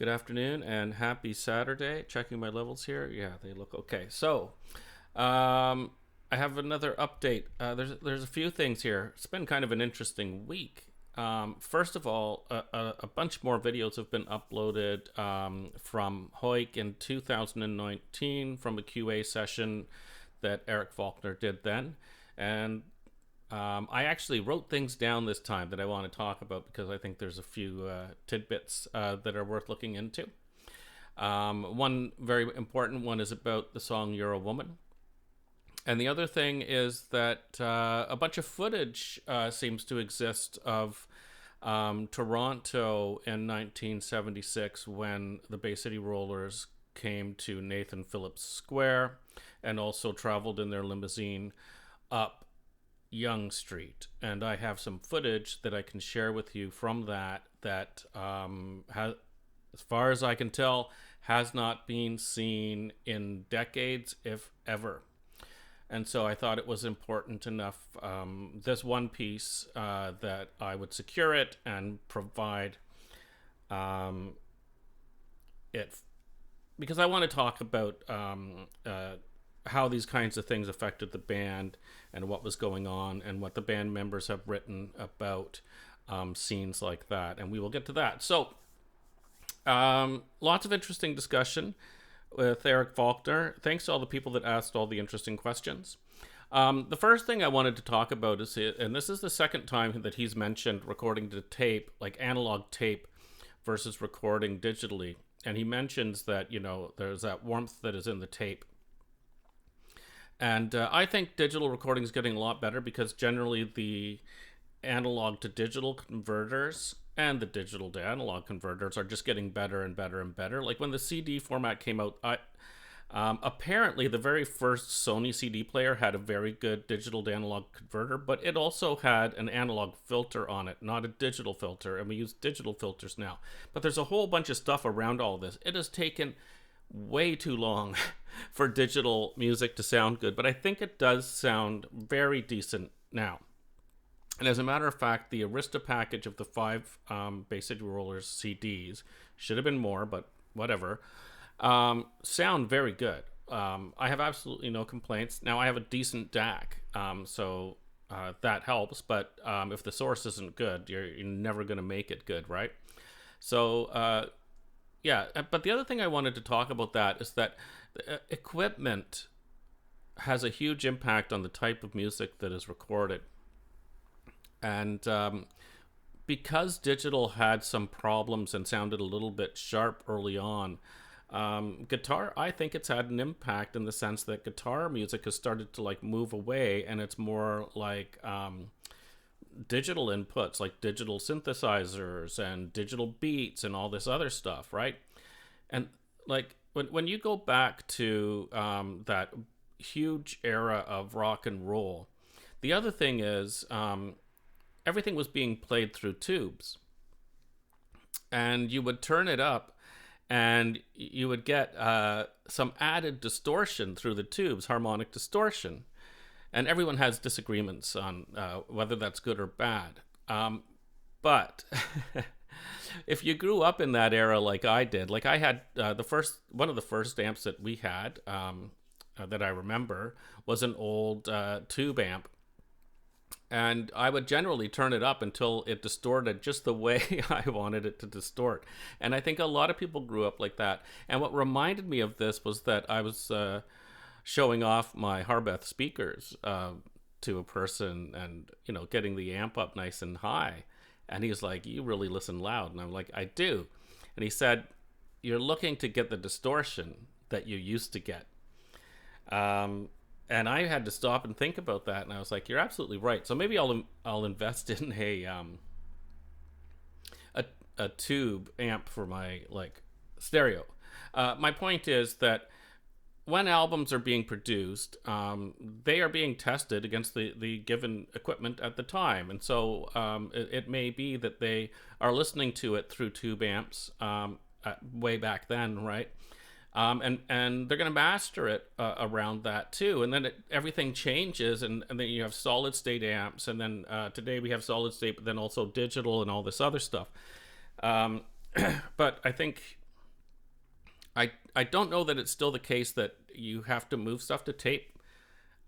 Good afternoon and happy Saturday. Checking my levels here. Yeah, they look okay. Um, I have another update. There's a few things here. It's been kind of an interesting week. First of all, a bunch more videos have been uploaded from Hoik in 2019 from a QA session that Eric Faulkner did then, and I actually wrote things down this time that I want to talk about because I think there's a few tidbits that are worth looking into. One very important one is about the song You're a Woman. And the other thing is that a bunch of footage seems to exist of Toronto in 1976 when the Bay City Rollers came to Nathan Phillips Square and also traveled in their limousine up Young Street, and I have some footage that I can share with you from that has, as far as I can tell, has not been seen in decades, if ever. And so I thought it was important enough, this one piece, that I would secure it and provide it, because I want to talk about how these kinds of things affected the band and what was going on and what the band members have written about scenes like that. And we will get to that. So lots of interesting discussion with Eric Faulkner. Thanks to all the people that asked all the interesting questions. The first thing I wanted to talk about is, and this is the second time that he's mentioned recording to tape, like analog tape versus recording digitally. And he mentions that, there's that warmth that is in the tape. And I think digital recording is getting a lot better because generally the analog to digital converters and the digital to analog converters are just getting better and better and better. Like when the CD format came out, apparently the very first Sony CD player had a very good digital to analog converter, but it also had an analog filter on it, not a digital filter. And we use digital filters now. But there's a whole bunch of stuff around all this. It has taken way too long for digital music to sound good, but I think it does sound very decent now. And as a matter of fact, the Arista package of the 5 Bay City Rollers CDs, should have been more, but whatever, sound very good. I have absolutely no complaints. Now I have a decent DAC, so that helps, but if the source isn't good, you're never going to make it good, right? So yeah, but the other thing I wanted to talk about that is that equipment has a huge impact on the type of music that is recorded. And because digital had some problems and sounded a little bit sharp early on, guitar, I think it's had an impact in the sense that guitar music has started to move away, and it's more like digital inputs like digital synthesizers and digital beats and all this other stuff, right? And when you go back to that huge era of rock and roll, the other thing is everything was being played through tubes, and you would turn it up and you would get some added distortion through the tubes, harmonic distortion. And everyone has disagreements on whether that's good or bad. But if you grew up in that era like I did, like I had one of the first amps that we had that I remember was an old tube amp. And I would generally turn it up until it distorted just the way I wanted it to distort. And I think a lot of people grew up like that. And what reminded me of this was that I was showing off my Harbeth speakers to a person and, getting the amp up nice and high. And he's like, "You really listen loud." And I'm like, "I do." And he said, "You're looking to get the distortion that you used to get." And I had to stop and think about that. And I was like, "You're absolutely right." So maybe I'll invest in a tube amp for my stereo. My point is that when albums are being produced, they are being tested against the given equipment at the time. And so it may be that they are listening to it through tube amps way back then, right? And they're going to master it around that too. And then everything changes, and then you have solid state amps. And then today we have solid state, but then also digital and all this other stuff. But I think I don't know that it's still the case that you have to move stuff to tape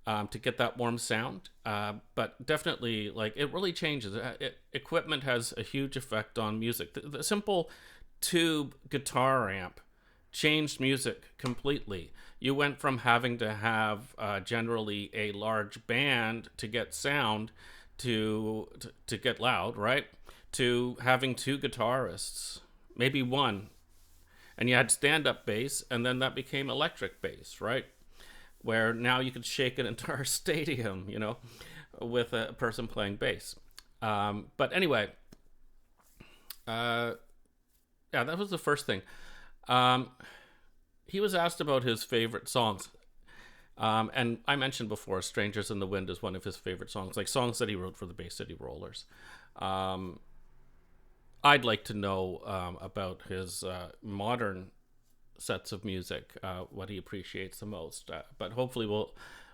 to get that warm sound. But definitely, like, it really changes. Equipment has a huge effect on music. The simple tube guitar amp changed music completely. You went from having to have generally a large band to get sound to get loud, right? To having two guitarists, maybe one, and you had stand up bass, and then that became electric bass, right? Where now you could shake an entire stadium, with a person playing bass. But anyway, uh, yeah, that was the first thing. Um, he was asked about his favorite songs. And I mentioned before, Strangers in the Wind is one of his favorite songs, like songs that he wrote for the Bay City Rollers. Um, I'd like to know about his modern sets of music, what he appreciates the most. But hopefully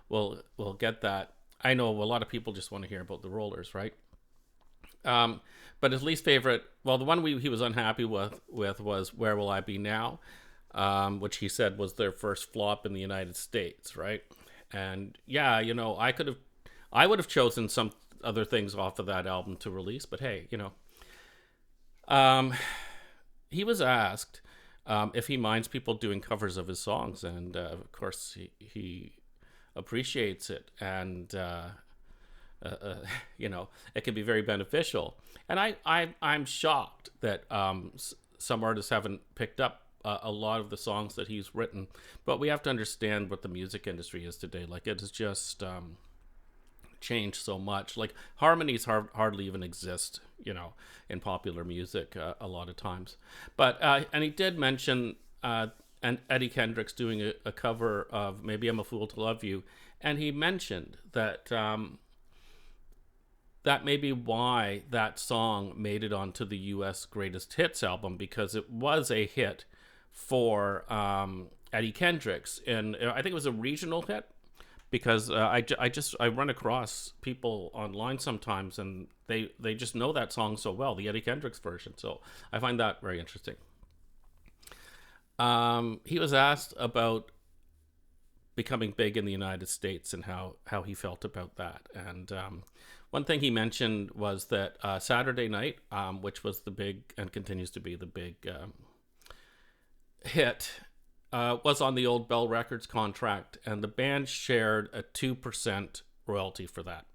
we'll get that. I know a lot of people just want to hear about the Rollers, right? But his least favorite, well, the one he was unhappy with was "Where Will I Be Now," which he said was their first flop in the United States, right? And yeah, I would have chosen some other things off of that album to release, but hey, um, he was asked if he minds people doing covers of his songs, and of course he appreciates it, and it can be very beneficial. And I'm shocked that some artists haven't picked up a lot of the songs that he's written. But we have to understand what the music industry is today. Like, it has just changed so much. Like, harmonies hardly even exist, in popular music a lot of times. But and he did mention and Eddie Kendricks doing a cover of "Maybe I'm a Fool to Love You," and he mentioned that that may be why that song made it onto the U.S. Greatest Hits album, because it was a hit for Eddie Kendricks, and I think it was a regional hit. Because I run across people online sometimes, and they just know that song so well, the Eddie Kendricks version. So I find that very interesting. He was asked about becoming big in the United States and how he felt about that. And one thing he mentioned was that Saturday Night, which was the big and continues to be the big hit, was on the old Bell Records contract, and the band shared a 2% royalty for that.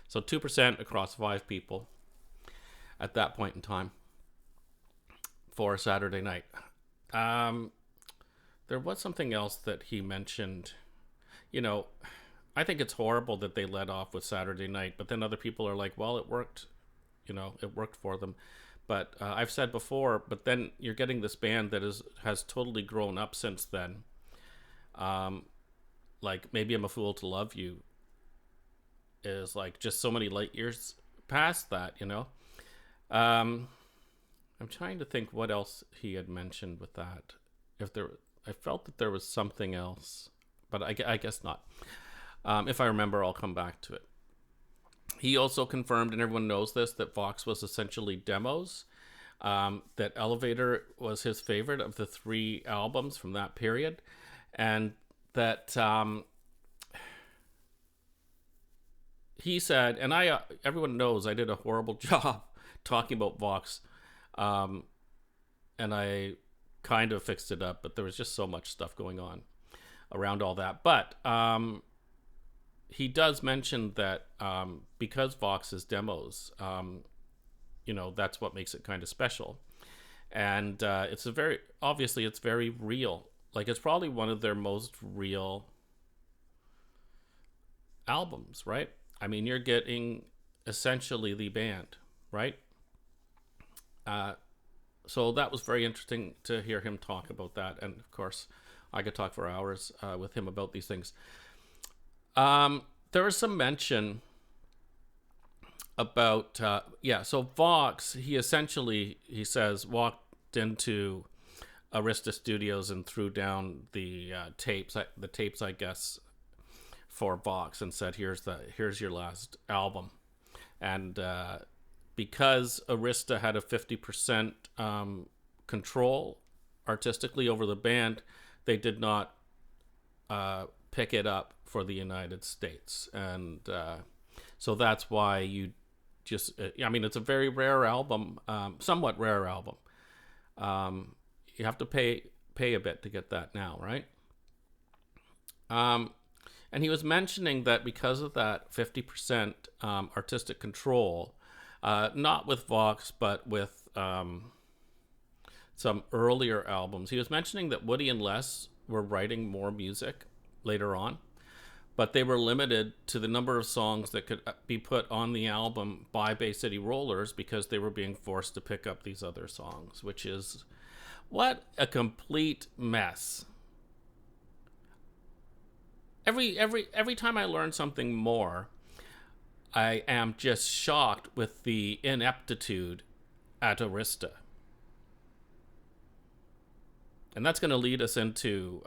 So 2% across 5 people at that point in time for Saturday Night. There was something else that he mentioned. I think it's horrible that they let off with Saturday Night, but then other people are like, well, it worked. It worked for them. But I've said before, but then you're getting this band that has totally grown up since then. Like, "Maybe I'm a Fool to Love You" is like just so many light years past that, I'm trying to think what else he had mentioned with that. I felt that there was something else, but I guess not. If I remember, I'll come back to it. He also confirmed, and everyone knows this, that Vox was essentially demos. That Elevator was his favorite of the 3 albums from that period. And that he said, and everyone knows I did a horrible job talking about Vox. And I kind of fixed it up, but there was just so much stuff going on around all that. But he does mention that because Vox is demos, that's what makes it kind of special. And it's very real. Like, it's probably one of their most real albums, right? I mean, you're getting essentially the band, right? So that was very interesting to hear him talk about that. And of course, I could talk for hours with him about these things. There was some mention about, so Vox, he says, walked into Arista Studios and threw down the tapes, I guess, for Vox, and said, here's your last album. And because Arista had a 50% control artistically over the band, they did not pick it up for the United States. And so that's why you just, I mean, it's a very rare album, somewhat rare album. You have to pay a bit to get that now, right? And he was mentioning that because of that 50% artistic control, not with Vox, but with some earlier albums, he was mentioning that Woody and Les were writing more music later on, but they were limited to the number of songs that could be put on the album by Bay City Rollers because they were being forced to pick up these other songs, which is what a complete mess. Every time I learn something more, I am just shocked with the ineptitude at Arista. And that's going to lead us into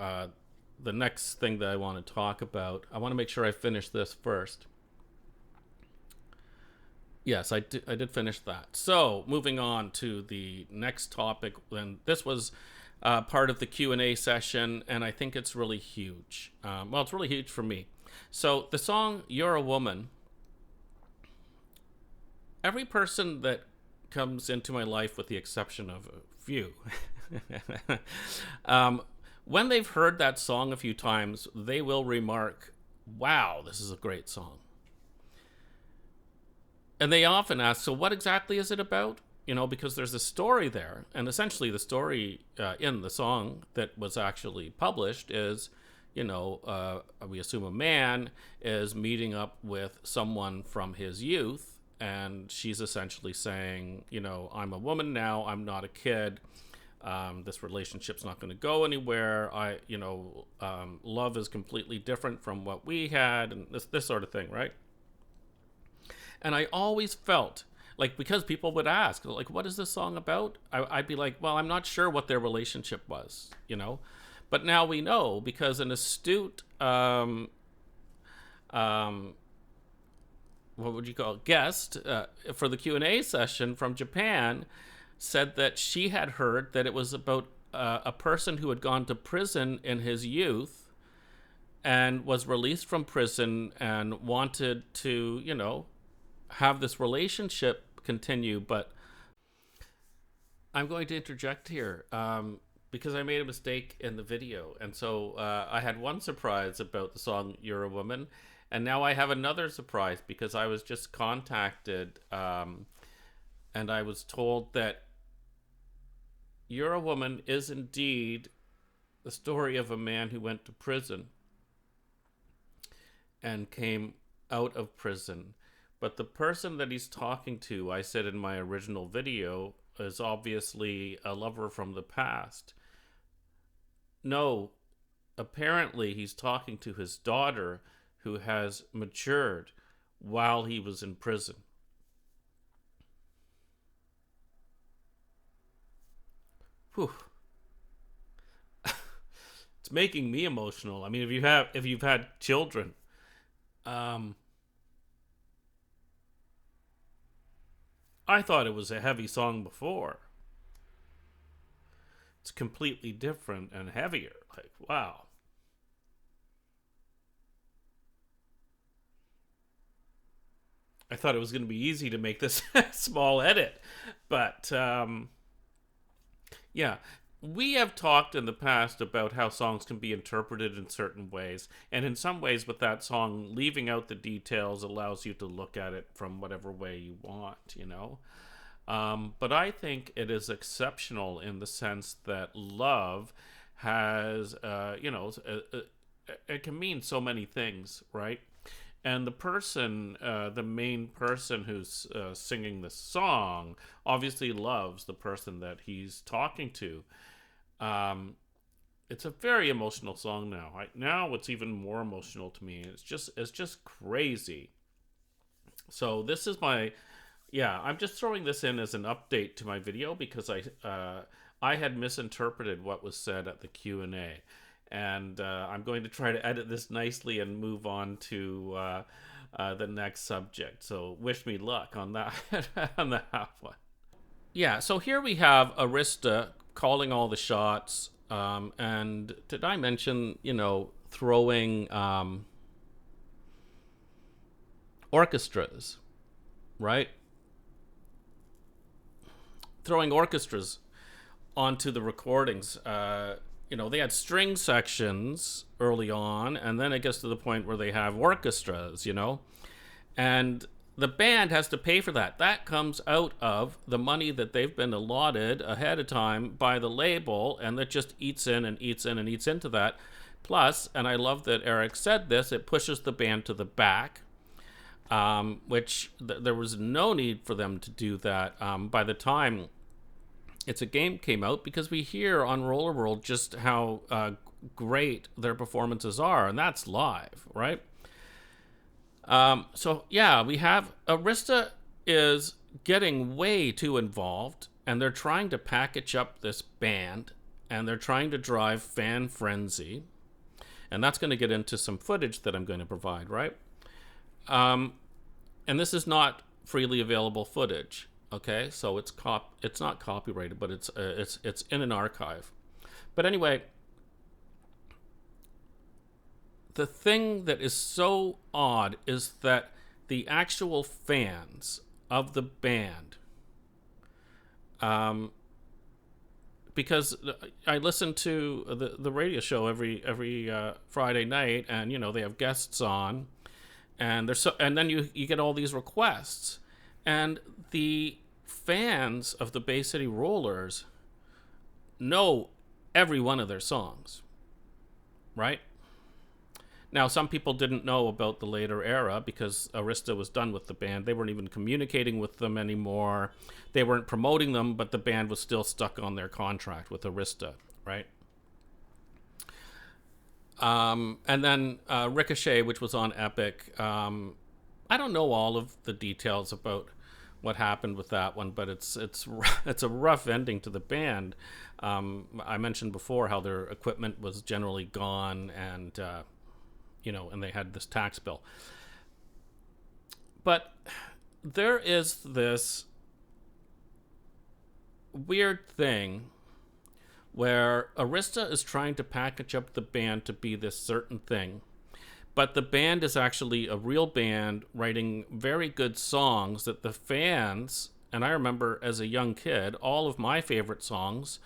the next thing that I want to talk about. I want to make sure I finish this first. Yes, I did finish that. So, moving on to the next topic. And this was part of the Q&A session, and I think it's really huge. Well, it's really huge for me. So, the song You're a Woman, every person that comes into my life, with the exception of a few, when they've heard that song a few times, they will remark, wow, this is a great song. And they often ask, so what exactly is it about? You know, because there's a story there. And essentially the story in the song that was actually published is, you know, we assume a man is meeting up with someone from his youth. And she's essentially saying, you know, I'm a woman now, I'm not a kid. This relationship's not going to go anywhere. Love is completely different from what we had, and this sort of thing, right? And I always felt like, because people would ask, like, what is this song about? I'd be like, well, I'm not sure what their relationship was, you know? But now we know, because an astute, what would you call it, guest for the Q&A session from Japan said that she had heard that it was about a person who had gone to prison in his youth and was released from prison and wanted to, you know, have this relationship continue. But I'm going to interject here because I made a mistake in the video. And so I had one surprise about the song You're a Woman, and now I have another surprise because I was just contacted and I was told that You're a Woman is indeed the story of a man who went to prison and came out of prison. But the person that he's talking to, I said in my original video, is obviously a lover from the past. No, apparently he's talking to his daughter who has matured while he was in prison. Whew. It's making me emotional. I mean, if you've had children, I thought it was a heavy song before. It's completely different and heavier. Like, wow. I thought it was going to be easy to make this small edit. But, yeah. We have talked in the past about how songs can be interpreted in certain ways. And in some ways, with that song, leaving out the details allows you to look at it from whatever way you want, you know? But I think it is exceptional in the sense that love has, it can mean so many things, right? And the person, the main person who's singing the song, obviously loves the person that he's talking to. It's a very emotional song now. Now it's even more emotional to me. It's just crazy. So this is I'm just throwing this in as an update to my video because I had misinterpreted what was said at the Q&A. And I'm going to try to edit this nicely and move on to the next subject. So wish me luck on that on that one. Yeah, so here we have Arista calling all the shots. And did I mention, throwing orchestras, right? Throwing orchestras onto the recordings. They had string sections early on, and then it gets to the point where they have orchestras, and the band has to pay for that. That comes out of the money that they've been allotted ahead of time by the label, and that just eats in and eats in and eats into that. Plus, and I love that Eric said this, it pushes the band to the back, which there was no need for them to do that by the time It's a Game came out, because we hear on Roller World just how great their performances are, and that's live, right? So yeah, we have Arista is getting way too involved, and they're trying to package up this band, and they're trying to drive fan frenzy, and that's going to get into some footage that I'm going to provide, right? And this is not freely available footage, okay? So it's not copyrighted, but it's in an archive. But anyway, the thing that is so odd is that the actual fans of the band, because I listen to the radio show every Friday night, and they have guests on, and then you get all these requests, and the fans of the Bay City Rollers know every one of their songs, right? Now, some people didn't know about the later era because Arista was done with the band. They weren't even communicating with them anymore. They weren't promoting them, but the band was still stuck on their contract with Arista, right? And then Ricochet, which was on Epic. I don't know all of the details about what happened with that one, but it's a rough ending to the band. I mentioned before how their equipment was generally gone, and and they had this tax bill. But there is this weird thing where Arista is trying to package up the band to be this certain thing, but the band is actually a real band writing very good songs that the fans, and I remember as a young kid, all of my favorite songs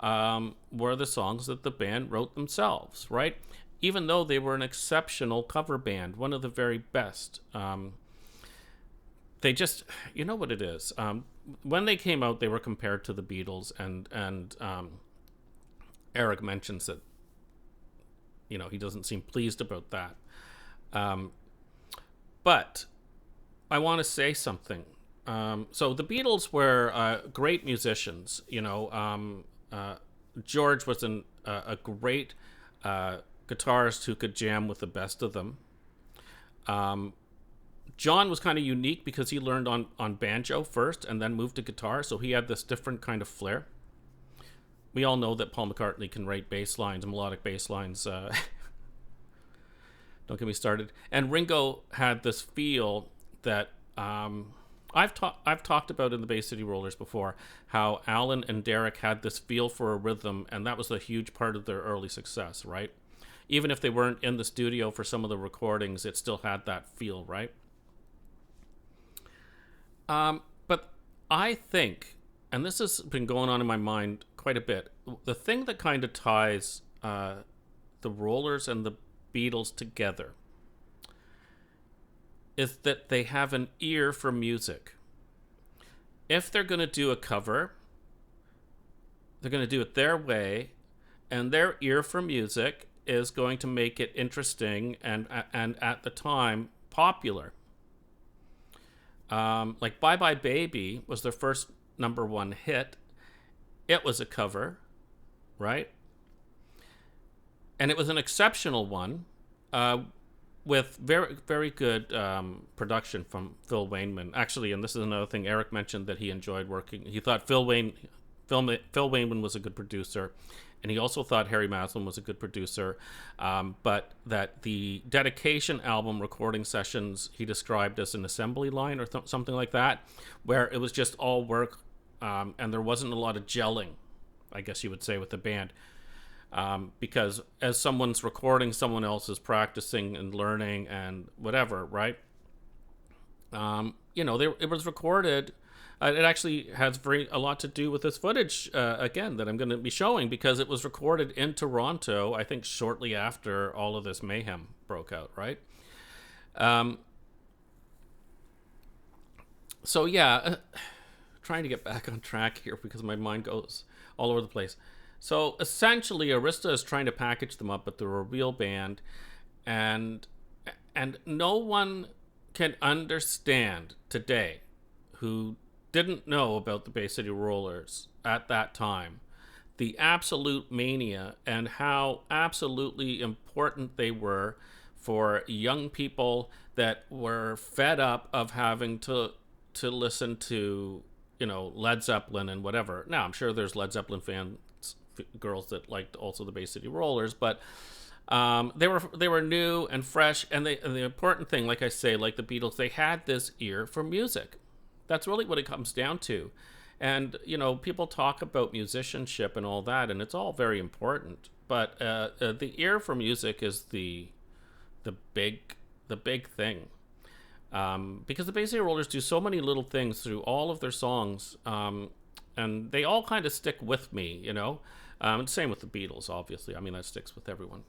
were the songs that the band wrote themselves, right? Even though they were an exceptional cover band, one of the very best. They just, you know what it is. When they came out, they were compared to the Beatles, and Eric mentions that, he doesn't seem pleased about that. But I want to say something. So the Beatles were great musicians. George was a great guitarist who could jam with the best of them. John was kind of unique because he learned on banjo first and then moved to guitar, so he had this different kind of flair. We all know that Paul McCartney can write bass lines, melodic bass lines. Don't get me started. And Ringo had this feel that I've talked about in the Bay City Rollers before, how Alan and Derek had this feel for a rhythm, and that was a huge part of their early success, right? Even if they weren't in the studio for some of the recordings, it still had that feel, right? But I think, and this has been going on in my mind quite a bit, the thing that kind of ties the Rollers and the Beatles together is that they have an ear for music. If they're going to do a cover, they're going to do it their way, and their ear for music is going to make it interesting and at the time popular. Like Bye Bye Baby was their first number one hit. It was a cover, right? And it was an exceptional one with very, very good production from Phil Wainman. Actually, and this is another thing Eric mentioned that he enjoyed working. He thought Phil Wainman was a good producer, and he also thought Harry Maslin was a good producer, but that the Dedication album recording sessions he described as an assembly line or something like that, where it was just all work and there wasn't a lot of gelling. I guess you would say, with the band. Because as someone's recording, someone else is practicing and learning and whatever, right? It was recorded. It actually has a lot to do with this footage, again, that I'm going to be showing, because it was recorded in Toronto, I think shortly after all of this mayhem broke out, right? So yeah, trying to get back on track here because my mind goes all over the place. So essentially, Arista is trying to package them up, but they're a real band, and no one can understand today who didn't know about the Bay City Rollers at that time the absolute mania and how absolutely important they were for young people that were fed up of having to listen to, Led Zeppelin and whatever. Now, I'm sure there's Led Zeppelin fans, girls that liked also the Bay City Rollers, but they were new and fresh, and the important thing, like I say, like the Beatles, they had this ear for music. That's really what it comes down to. And people talk about musicianship and all that, and it's all very important. But the ear for music is the big thing. Because the Bay City Rollers do so many little things through all of their songs, and they all kind of stick with me, same with the Beatles, obviously. I mean, that sticks with everyone.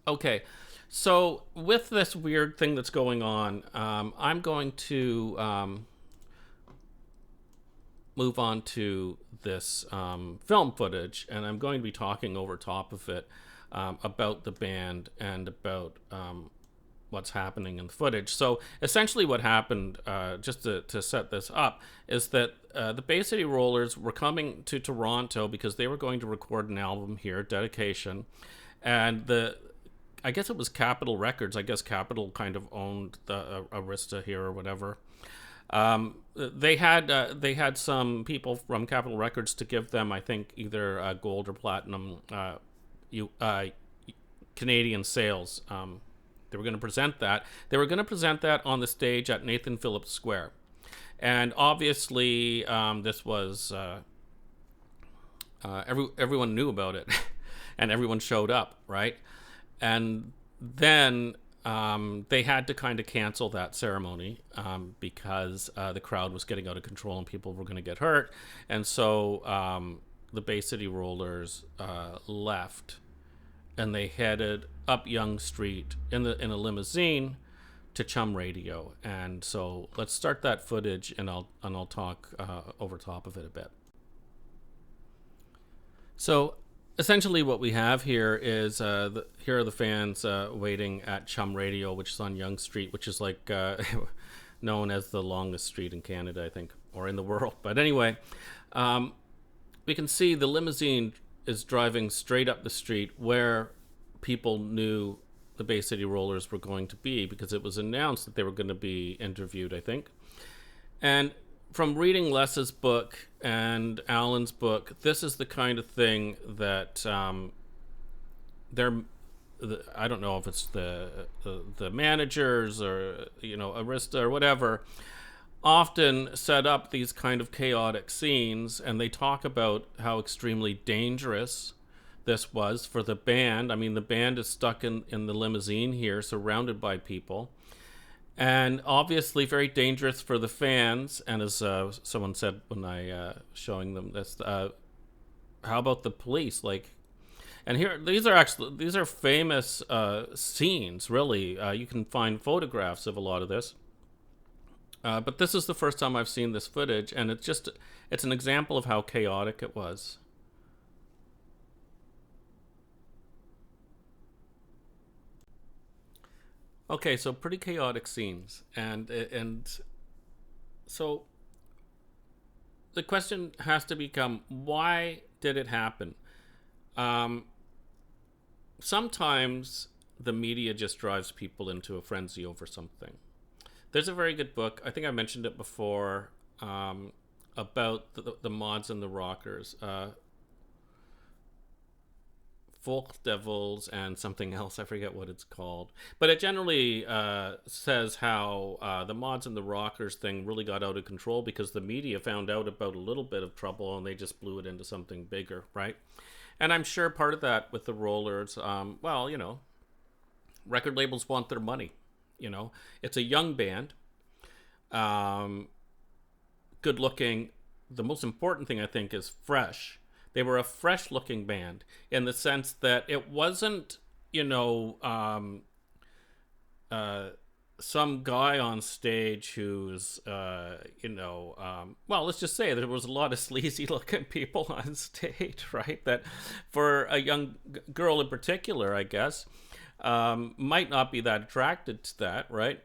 Okay, so with this weird thing that's going on, I'm going to move on to this film footage, and I'm going to be talking over top of it about the band and about what's happening in the footage. So essentially what happened, just to set this up, is that the Bay City Rollers were coming to Toronto because they were going to record an album here, Dedication, and I guess it was Capitol Records. I guess Capitol kind of owned the Arista here or whatever. They had some people from Capitol Records to give them, I think, either gold or platinum Canadian sales. They were going to present that. They were going to present that on the stage at Nathan Phillips Square. And obviously, this was... everyone knew about it. And everyone showed up, right? And then they had to kind of cancel that ceremony because the crowd was getting out of control and people were going to get hurt. And so the Bay City Rollers left, and they headed up Yonge Street in a limousine to Chum Radio. And so let's start that footage, and I'll talk over top of it a bit. So essentially what we have here is here are the fans waiting at Chum Radio, which is on Yonge Street, which is like known as the longest street in Canada, I think, or in the world. But anyway, we can see the limousine is driving straight up the street where people knew the Bay City Rollers were going to be, because it was announced that they were going to be interviewed, I think. And from reading Les's book and Alan's book, this is the kind of thing that I don't know if it's the managers or Arista or whatever, often set up these kind of chaotic scenes, and they talk about how extremely dangerous this was for the band. I mean, the band is stuck in the limousine here, surrounded by people. And obviously very dangerous for the fans. And as someone said when I showing them this, how about the police? And here, these are famous scenes, really. You can find photographs of a lot of this. But this is the first time I've seen this footage, and it's an example of how chaotic it was. Okay, so pretty chaotic scenes, and so the question has to become, why did it happen? Sometimes the media just drives people into a frenzy over something. There's a very good book, I think I mentioned it before, about the mods and the rockers. Folk Devils and something else. I forget what it's called. But it generally says how the mods and the rockers thing really got out of control because the media found out about a little bit of trouble and they just blew it into something bigger, right? And I'm sure part of that with the rollers, well, record labels want their money. It's a young band, good looking. The most important thing I think is fresh. They were a fresh looking band in the sense that it wasn't, some guy on stage who's, well, let's just say there was a lot of sleazy looking people on stage, right? That for a young girl in particular, I guess, might not be that attracted to that, right?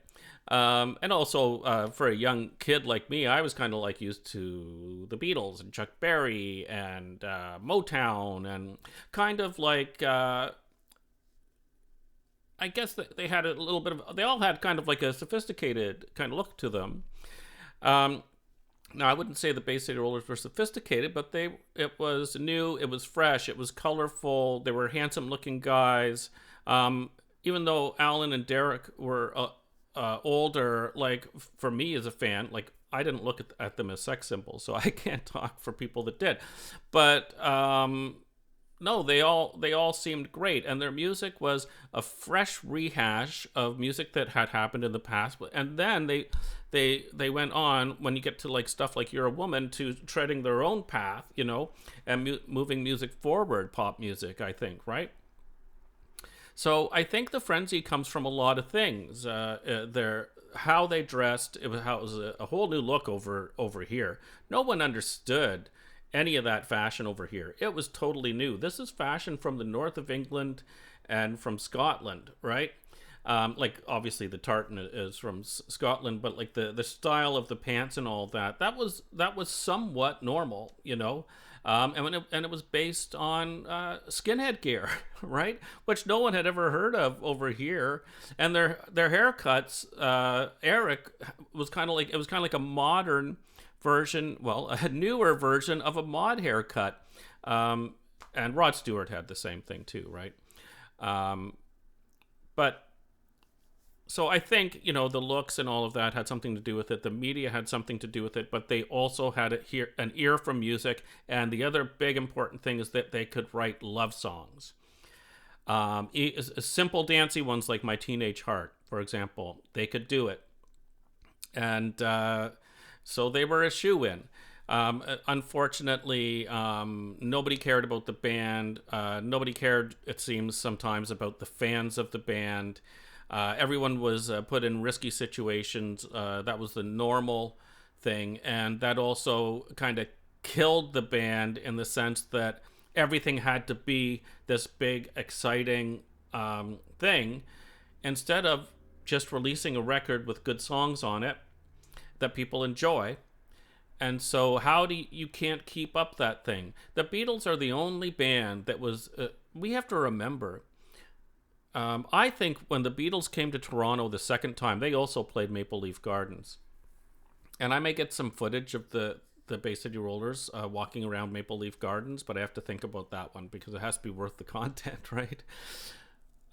And also, for a young kid like me, I was kind of like used to the Beatles and Chuck Berry and Motown and kind of like, I guess that they had a little bit of, they all had kind of like a sophisticated kind of look to them. Now, I wouldn't say the Bay City Rollers were sophisticated, but it was new, it was fresh, it was colorful, they were handsome looking guys. Even though Alan and Derek were older, like for me as a fan, like I didn't look at them as sex symbols, so I can't talk for people that did. But no, they all seemed great, and their music was a fresh rehash of music that had happened in the past. And then they went on, when you get to like stuff like You're a Woman, to treading their own path, and moving music forward, pop music, I think, right? So I think the frenzy comes from a lot of things. How they dressed, it was a whole new look over here. No one understood any of that fashion over here. It was totally new. This is fashion from the north of England and from Scotland, right? Like obviously the tartan is from Scotland, but like the style of the pants and all that was somewhat normal, and it was based on skinhead gear, right? Which no one had ever heard of over here. And their haircuts, Eric was kind of like a modern version, well, a newer version of a mod haircut. And Rod Stewart had the same thing too, right? But so I think, the looks and all of that had something to do with it. The media had something to do with it, but they also had an ear for music. And the other big important thing is that they could write love songs. Simple dancey ones like My Teenage Heart, for example, they could do it. And so they were a shoo-in. Unfortunately, nobody cared about the band. Nobody cared, it seems, sometimes about the fans of the band. Everyone was put in risky situations. That was the normal thing. And that also kind of killed the band in the sense that everything had to be this big, exciting thing instead of just releasing a record with good songs on it that people enjoy. And so you can't keep up that thing. The Beatles are the only band that was, we have to remember, I think when the Beatles came to Toronto the second time, they also played Maple Leaf Gardens. And I may get some footage of the Bay City Rollers walking around Maple Leaf Gardens, but I have to think about that one because it has to be worth the content, right?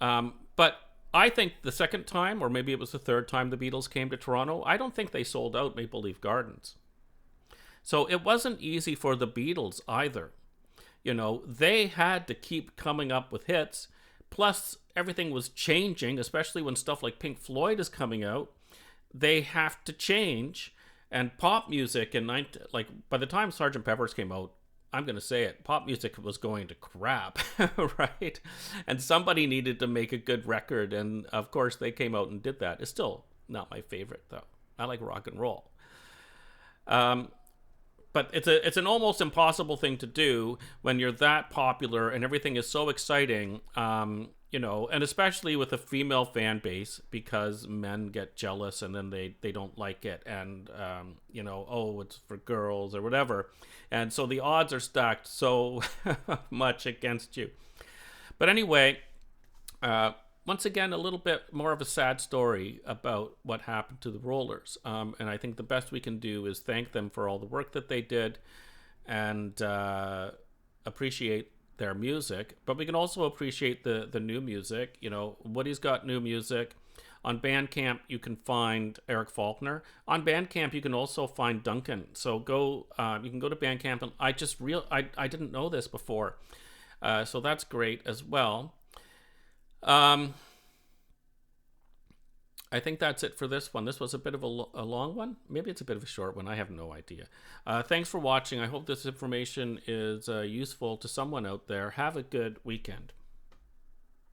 But I think the second time, or maybe it was the third time the Beatles came to Toronto, I don't think they sold out Maple Leaf Gardens. So it wasn't easy for the Beatles either. They had to keep coming up with hits. Plus, everything was changing, especially when stuff like Pink Floyd is coming out. They have to change. And pop music by the time Sgt. Pepper's came out, I'm going to say it, pop music was going to crap, right? And somebody needed to make a good record. And of course, they came out and did that. It's still not my favorite, though. I like rock and roll. But it's an almost impossible thing to do when you're that popular and everything is so exciting, and especially with a female fan base, because men get jealous and then they don't like it, and it's for girls or whatever, and so the odds are stacked so much against you. But anyway, once again, a little bit more of a sad story about what happened to the Rollers. And I think the best we can do is thank them for all the work that they did and appreciate their music, but we can also appreciate the new music. You know, Woody's got new music. On Bandcamp, you can find Eric Faulkner. On Bandcamp, you can also find Duncan. So you can go to Bandcamp, and I didn't know this before, so that's great as well. I think that's it for this one. This was a bit of a long one. Maybe it's a bit of a short one. I have no idea. Thanks for watching. I hope this information is useful to someone out there. Have a good weekend.